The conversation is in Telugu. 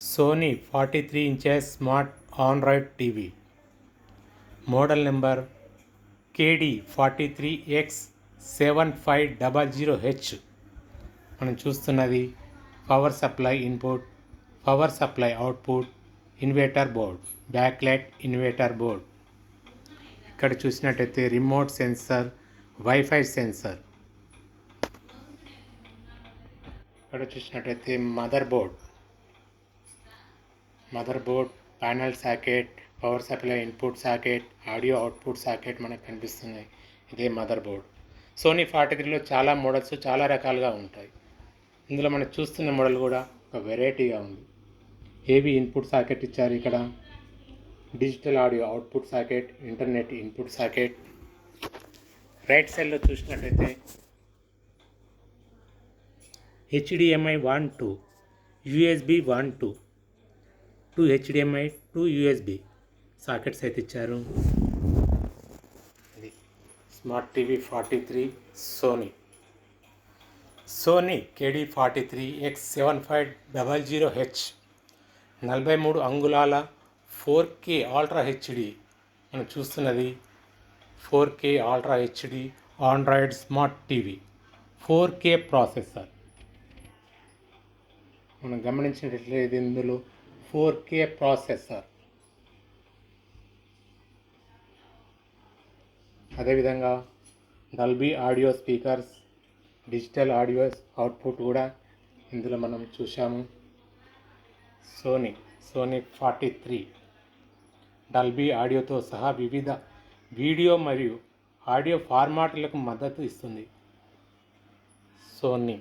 Sony 43 inches smart Android TV. Model number KD43X7500H. మనం చూస్తున్నది power supply input, power supply output, inverter board, backlight inverter board. ఇక్కడ చూసినట్టయితే రిమోట్ సెన్సర్, వైఫై సెన్సర్. ఇక్కడ చూసినట్టయితే mother board, panel socket, power supply input socket, audio output socket మనకు కనిపిస్తున్నాయి. ఇదే మదర్ బోర్డ్. సోనీ 43లో చాలా మోడల్స్ చాలా రకాలుగా ఉంటాయి. ఇందులో మనం చూస్తున్న మోడల్ కూడా ఒక వెరైటీగా ఉంది. ఏవి ఇన్పుట్ సాకెట్ ఇచ్చారు ఇక్కడ, digital audio output socket, internet input socket. Right సైడ్లో చూసినట్టయితే HDMI 1 2, USB 1 2, 2 HDMI 2 USB sockets అయితే ఇచ్చారు. ఇది స్మార్ట్ టీవీ 43 సోనీ KD43X7500H 43 అంగుళాల 4K అల్ట్రా హెచ్డి. మనం చూస్తున్నది 4K ultra HD Android smart TV, 4K processor. మనం గమనించినట్లయితే ఇందులో 4K ప్రాసెసర్. అదేవిధంగా Dolby audio speakers, digital audio output కూడా ఇందులో మనం చూసాము. సోనీ 43 డాల్బీ ఆడియోతో సహా వివిధ వీడియో మరియు ఆడియో ఫార్మాట్లకు మద్దతు ఇస్తుంది. సోనీ